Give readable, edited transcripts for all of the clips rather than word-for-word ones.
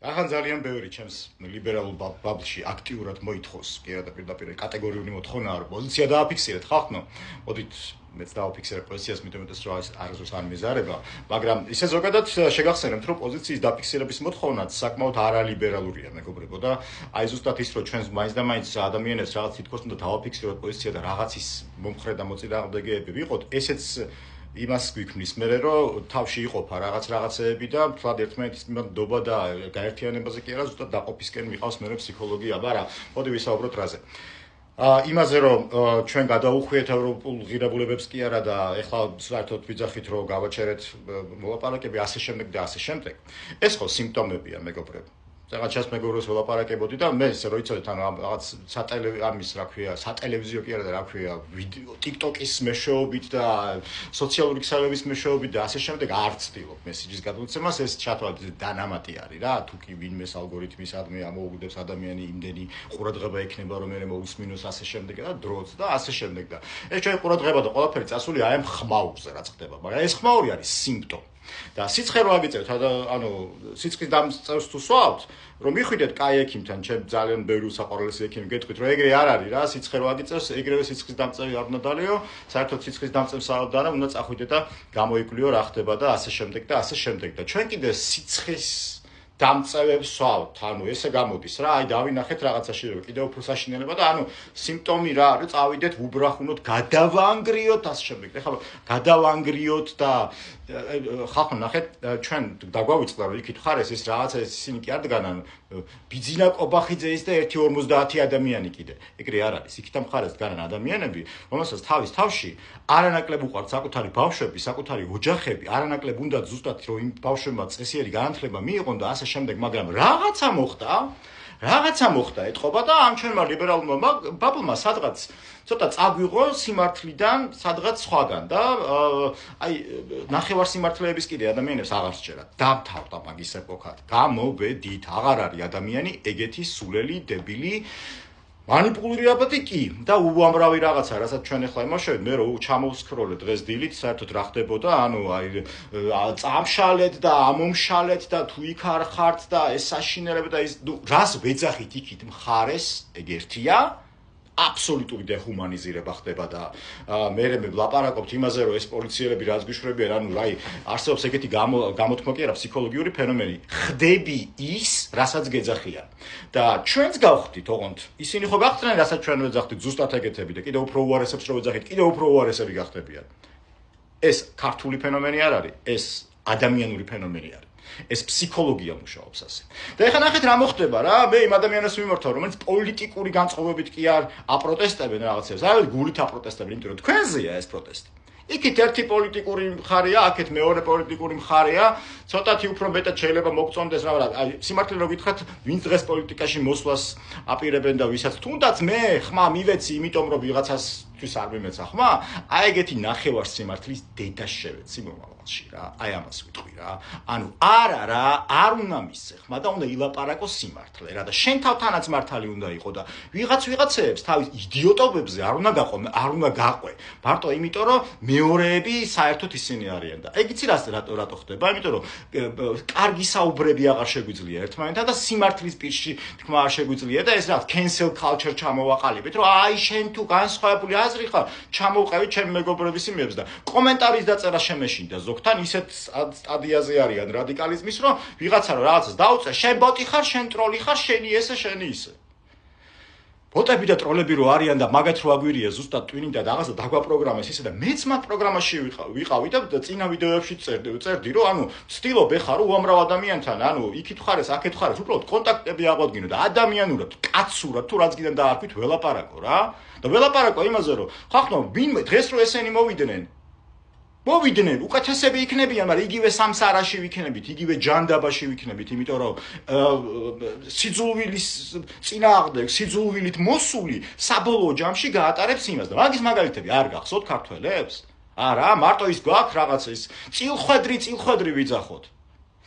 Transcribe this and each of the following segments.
ახან ძალიან ბევრი ჩემს ლიბერალურ ბაბლში აქტიურად მოითხოვს პირდაპირ კატეგორიული მოთხოვნა არ პოზიცია დააფიქსირეთ ხალხო მოდით მეც დავაფიქსირებ პოზიციას მეტყვით რომ არასდროს არ მეზარება მაგრამ ისე ზოგადად შეგახსენებთ რომ პოზიციის დაფიქსირების მოთხოვნაც საკმაოდ არალიბერალურია მეგობრებო და აი ზუსტად ის რომ ჩვენს მაინც და მაინც ადამიანებს რაღაც თითქოს უნდა დავაფიქსიროთ პოზიცია და რაღაცის მომხრე და მოწინააღმდეგეები ვიყოთ ესეც იმას გვიქმნის მე რომ თავში იყოფა რაღაცეები და თლად ერთმანეთის მიმართ დობა და გაერთიანებაზე კი არა ზუსტად დაყოფისკენ მიყავს მე ფსიქოლოგია მაგრამ მოდი ვისაუბროთ რაზე იმაზე რომ ჩვენ გადაუხვიეთ ევროპულ ღირებულებებს კი არა და ეხლა საერთოდ ვიძახით რომ გავაჩერეთ მოლაპარაკები ასე შემდეგ და ასე შემდეგ ეს ხო სიმპტომებია მეგობრებო რაღაც ჩას მეგობრებს ველაპარაკებოდი და მე ისე რომ იცოდეთ ანუ რაღაც სატელევიზიო კი არა და რა ქვია ვიდეო TikTok-ის მეშვეობით და სოციალური ქსელების მეშვეობით და ასე შემდეგ არ ცდილობ მესიჯის გადმოცემას ეს ჩათვალეთ დანამატი არის რა თუ კი ვინმეს ალგორითმის ადმე ამოუგდებს ადამიანი იმდენი ყურადღება ექნება რომ მე მოусმინოს ასე შემდეგ და დროც და ასე შემდეგ და ეს ჩვენ ყურადღება და ყველაფერი წასული აი ამ ხმაურზე რაც ხდება მაგრამ ეს ხმაური არის სიმპტომი და სიცხე რო აგიწევთ ანუ სიცხის დამწევს თუ სვავთ რომ მიხვიდეთ კაი ექიმთან ჩემ ძალიან ბევრი უსაყვარლესი ექიმი გეტყვით რომ ეგრე არ არის რა სიცხე რო აგიწევს ეგრევე სიცხის დამწევი არ უნდა დალიო საერთოდ სიცხის დამწევს საერთოდ უნდა წახვიდეთ და გამოიკვლიო რა ხდება და ასე შემდეგ და ასე შემდეგ და ჩვენ კიდე სიცხის დამწევებს ვსვავთ ანუ ესე გამოდის რა აი დავინახეთ რაღაცაში რომ კიდე უფრო საშინელება და ანუ სიმპტომი რა არის წავიდეთ უბრახუნოთ გადავანგრიოთ ასე შემდეგ ეხლა გადავანგრიოთ და ხალხო ნახეთ ჩვენ დაგვავიწყდა რომ იქით ხარ ეს რაღაცა ისინი კი არ დგანან ბიძინა ყობახიძეის და 1.50 ადამიანი კიდე ეგრე არ არის იქით მხარეს დგანან ადამიანები რომელსაც თავის თავში არანაკლებ უყვართ საკუთარი ბავშვები საკუთარი ოჯახები არანაკლებ უნდა ზუსტად რომ იმ ბავშვებმა წესიერი განათლება მიიღონ და ასე შემდეგ მაგრამ რაღაცა მოხდა ეთყობა და ამ ჩვენმა ლიბერალურმა ბაბლმა სადღაც ცოტა წაგვიღო სიმართლიდან სადღაც სხვაგან და აი ნახევარ სიმართლეების კიდე ადამიანებს აღარ სჯერათ დამთავრდა მაგის ეპოქა გამოვედით აღარ არის ადამიანი ეგეთი სულელი დებილი манипулირებადი კი და უამრავი რაღაცა რასაც ჩვენ ახლა იმაშევთ მე რომ ჩამოვსქროლე დღეს დილით საერთოდ რა ხდებოდა ანუ აი წამშალეთ და ამომშალეთ და თუ იქ არ ხართ და ეს საშინელება და ის რას ვეძახით იქით მხარეს ეგ ერთია აბსოლუტური დეჰუმანიზირება ხდება და მე ვლაპარაკობთ იმაზე რომ ეს პოლიციელები რაც გიშვებიან ანუ რაი არსებობს ეგეთი გამოთქმა კი არა ფსიქოლოგიური ფენომენი ხდები ის რასაც გეძახიან და ჩვენც გავხდით ოღონდ ისინი ხო გახდნენ რასაც ჩვენ ვეძახდით ზუსტად ეგეთები და კიდევ უფრო უარესებს რო ვეძახით კიდევ უფრო უარესები გახდებიან ეს ქართული ფენომენი არ არის ეს ადამიანური ფენომენი არის ეს ფსიქოლოგია მუშაობს ასე. და ეხლა ნახეთ რა მოხდება რა, მე იმ ადამიანებს მიმართავ, რომელიც პოლიტიკური განწყობებით კი არ აპროტესტებენ რაღაცებს. აი გულით აპროტესტებენ, იმიტომ რომ თქვენზეა ეს პროტესტი. იქით ერთი პოლიტიკური მხარეა, აქეთ მეორე პოლიტიკური მხარეა, ცოტათი უფრო მეტად შეიძლება მოგწონდეს რა, აი სიმართლე რო გითხრათ, ვინც დღეს პოლიტიკაში მოსვლას აპირებენ და ვისაც თუნდაც მე ხმა მივეცი, იმიტომ რომ ვიღაცას თვის არ მიმეცა ხმა, აი ეგეთი ნახევარ სიმართლის დედა შევეცი მომავალში რა. აი ამას ვიტყვი რა. ანუ არა რა, არ უნდა მისცე ხმა და უნდა ილაპარაკოს სიმართლე რა და შენ თავთანაც მართალი უნდა იყო და ვიღაცებს თავის იდიოტობებზე არ უნდა გაყვე. მარტო იმიტომ რომ მეორეები საერთოდ ისინი არიან და ეგ იცი რატო ხდება? იმიტომ რომ კარგი საუბრები აღარ შეგვიძლია ერთმანეთთან და სიმართლის პირში თქმა არ შეგვიძლია და ეს რა cancel culture ჩამოვაყალიბეთ რომ აი შენ თუ განსხვავებული აზრი ხარ ჩამოვყევი ჩემი მეგობრების იმებს და კომენტარის დაწერა შემეშინდა ზოგთან ისეთ სტადიაზე არიან რადიკალიზმის რომ ვიღაცა რომ რაღაცას დაუწე შენ ბოტი ხარ შენ ტროლი ხარ შენი ესე შენი ისე ბოტები და ტროლები რო არიან და მაგათ რო აგვირია ზუსტად ტვინინგ და რაღაცა დაგვაპროგრამეს ისე და მეც მაგ პროგრამაში ვიყავი და წინა ვიდეოებში წერდი რომ ანუ ვცდილობ ეხა რომ უამრავ ადამიანთან ანუ იქით ხარეს აქეთ ხარეს უბრალოდ კონტაქტები აღვადგინო და ადამიანურად კაცურად თუ რაც გინდა დაარქვით ველაპარაკო რა და ველაპარაკო იმაზე რომ ხახნო ვინმე დღეს რო ესენი მოვიდნენ უკეთესები იქნებიან, მაგრამ იგივე სამსარაში ვიქნებით, იგივე ჯანდაბაში ვიქნებით, იმიტომ რომ სიძულვილის წინააღმდეგ, სიძულვილით მოსული საბოლოო ჯამში გაატარებს იმას და მაგის მაგალითები არ გახსოვთ ქართველებს? არა, მარტო ის გვაქვს რაღაცა ის წილხვედრი ვიძახოთ.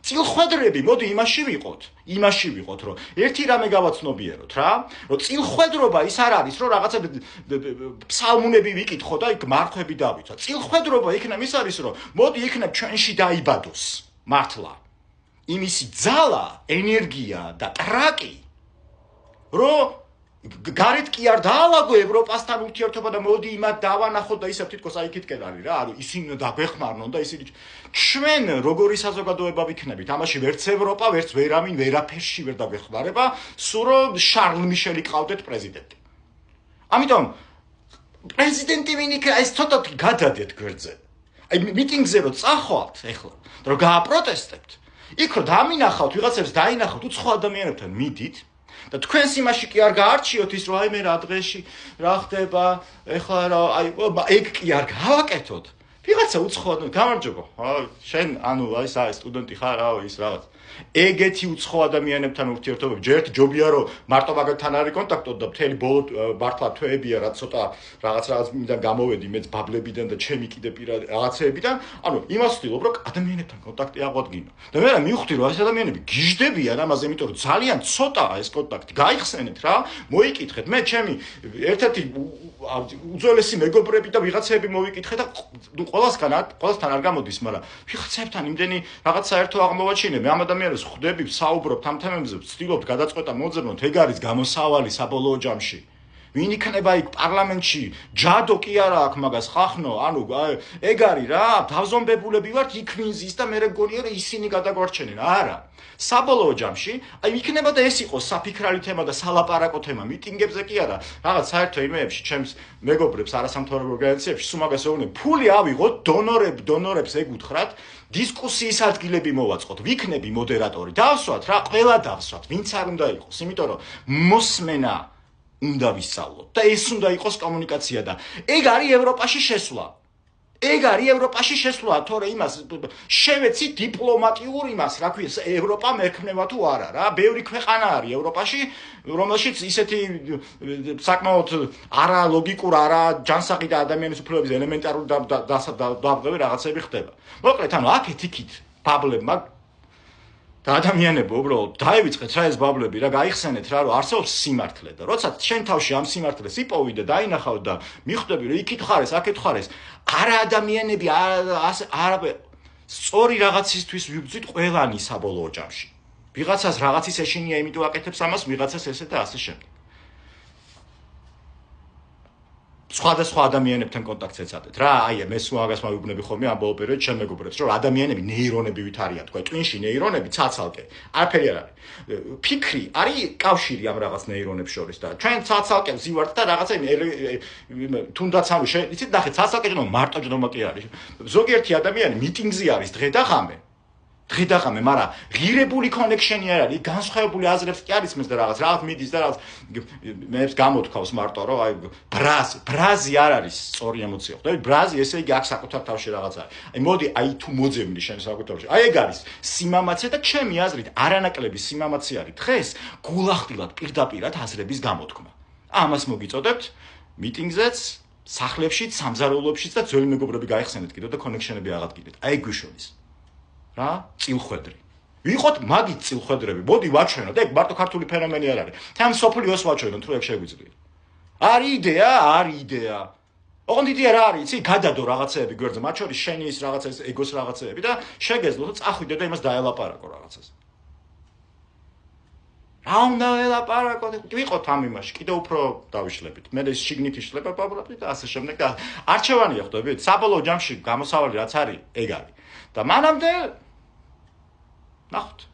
წილხვედრები, მოდი იმაში ვიყოთ, რომ ერთი რამე გავაცნობიეროთ რა, რომ წილხვედრობა ის არ არის, რომ რაღაცა ფსალმუნები ვიკითხო და იქ მარხვები დავიცვა. წილხვედრობა იქნებ ის არის, რომ მოდი იქნებ ჩვენში დაიბადოს მართლა. იმისი ძალა, ენერგია და ტრაკი, რომ გარეთ კი არ დაალაგო ევროპასთან ურთიერთობა და მოდი იმათ დავანახოთ და ისევ თითქოს აი იქითკენ არის რა, რომ ისინი დაგვეხმარნონ და ისინი ჩვენ როგორი საზოგადოება ვიქნებით? ამაში ვერც ევროპა, ვერც ვერავინ ვერაფერში ვერ დაგვეხმარება, სულ რომ შარლ მიშელი ყავდეთ პრეზიდენტი. ამიტომ პრეზიდენტი ვინ იქნება, ეს ცოტათი გადადეთ გვერდზე. აი მიტინგზე რომ წახვალთ ახლა, რომ გააპროტესტებთ, იქ რომ დამინახავთ, ვიღაცებს დაინახავთ, უცხო ადამიანებთან მიდით და თქვენს იმაში კი არ გაარჩიოთ ის რომ აი მე რა დღეში რა ხდება, ახლა რა აი ეგ კი არ გავაკეთოთ. ვიღაცა უცხო ადამიანი, გამარჯობა. შენ ანუ აი სტუდენტი ხარ, ის რაღაც. ეგეთი უცხო ადამიანებთან ურთიერთობები ჯერ ჯობია რომ მარტო მაგათთან არის კონტაქტოდ და მთელი ბოლო მართლა თვეებია რა ცოტა რაღაციდან გამოვედი მეც ბაბლებიდან და ჩემი კიდე პირადი რაღაცეებიდან ანუ იმას ვთვლობ რომ ადამიანებთან კონტაქტი აღვადგინო და მე მივხვდი რომ ეს ადამიანები გიждდებიან ამაზე იმიტომ რომ ძალიან ცოტაა ეს კონტაქტი გაიხსენეთ რა მოიკითხეთ მე ჩემი ერთ-ერთი უძველესი მეგობრები და ვიღაცეები მოვიკითხე და ყველასთან არ გამოდის მაგრამ ვიღაცებთან იმდენი რაღაც საერთო აღმოვაჩინე მე ამ ადამიანებს ხვდები საუბრობთ ამ თემებზე ვცდილობთ გადაწყვეტა მოძებნოთ ეგ არის გამოსავალი საბოლოო ჯამში ვინ იქნება იქ პარლამენტში ჯადო კი არა აქვს მაგას ხახნო ანუ ეგ არის რა დავზომბებულები ვართ იქ ვინზის და მე მგონია რომ ისინი გადაგვარჩენენ არა საბოლოო ჯამში აი იქნება და ეს იყოს საფიქრალი თემა და სალაპარაკო თემა მიტინგებზე კი არა რაღაც საერთო იმეებში ჩემს მეგობრებს არასამთავრობო ორგანიზაციებში სულ მაგას ეუბნები ფული ავიღოთ დონორებს ეგ უთხრათ დისკუსიის ადგილები მოვაწყოთ ვიქნები მოდერატორი დავსვათ რა ყველა დავსვათ ვინც არ უნდა იყოს იმიტომ რომ მოსმენა უნდა ვისწავლოთ და ეს უნდა იყოს კომუნიკაცია და ეგ არის ევროპაში შესვლა ეგ არის ევროპაში შესვლა თორე იმას შევეცი დიპლომატიურ იმას რა ქვია ევროპა მერქნება თუ არა რა ბევრი ქვეყანა არის ევროპაში რომელშიც ისეთი საკმაოდ არა ლოგიკურ არა ჯანსაღი და ადამიანის უფლებების ელემენტარული დაბრძოლები რაღაცები ხდება მოკლედ ანუ აქეთ იქით ბაბლებმა და ადამიანებო უბრალოდ დაივიწყეთ რა ეს ბაბლები რა გაიხსენეთ რა რომ არსებობს სიმართლე და როცა შენ თავში ამ სიმართლეს იპოვი და დაინახავ და მიხვდები რომ იქით ხარ ეს აქეთ ხარ ეს არა ადამიანები არა სწორი რაღაცისთვის ვიბრძვით ყველანი საბოლოო ჯამში ვიღაცას რაღაცის ეშინია იმიტომ აკეთებს ამას ვიღაცას ესე და ასე შემდეგ სხვადასხვა ადამიანებთან კონტაქტს ეცადეთ რა აი მე სულ მაგას მოვიგნები ხოლმე ამ ბოლო პერიოდში ჩემ მეგობრებს რომ ადამიანები ნეირონებივით არიან თქვა ტვინში ნეირონები ცაცალკე არაფერი არ არის ფიქრი არის კავშირი ამ რაღაც ნეირონებს შორის და ჩვენ ცაცალკე ვზივართ და რაღაცა თუნდაც ანუ იცით ნახეთ ცაცალკე ჯნო მარტო ჯნომა კი არის ზოგიერთი ადამიანი მიტინგზე არის დღე და ღამე მაგრამ ღირებული კონექშენი არ არის განსხვავებული აზრებს კი არის მეს და რაღაც მიდის და რაღაც მეებს გამოთქვავს მარტო რომ აი ბრაზი არ არის სწორი ემოცია ხვდები ბრაზი ესე იგი აქ საკუთარ თავში რაღაც არის აი მოდი აი თუ მოძებნი შენ საკუთარში აი ეგ არის სიმამაცე და ჩემი აზრით არანაკლები სიმამაცე არის დღეს გულახდილად პირდაპირად აზრების გამოთქმა ამას მოგიწოდებთ მიტინგზეც სახლებში სამზარეულოებშიც და ძველი მეგობრები გაიხსენეთ კიდევ და კონექშენები აღადგინეთ აი გვიშოვის რა წილხვედრი ვიყოთ მაგით წილხვედრები მოდი ვაჩვენოთ ეგ მარტო ქართული ფენომენი არ არის თან სოფლიოს ვაჩვენოთ თუ ეგ შეგვიძლია არის იდეა ოღონდ იდეა რა არის იცი გადადო რაღაცეები გვერდზე მათ შორის შენი ის რაღაცა ეგოს რაღაცეები და შეგეძლო და წახვიდე და იმას დაელაპარაკო რაღაცას რა უნდა ელაპარაკო ვიყოთ ამ იმაში კიდევ უფრო დავიშლებით მე ეს შიგნით იშლება ბაბლები და ასე შემდეგ და არჩევანია ხვდებით საბოლოო ჯამში გამოსავალი რაც არის ეგ არის და მანამდე ნახოთ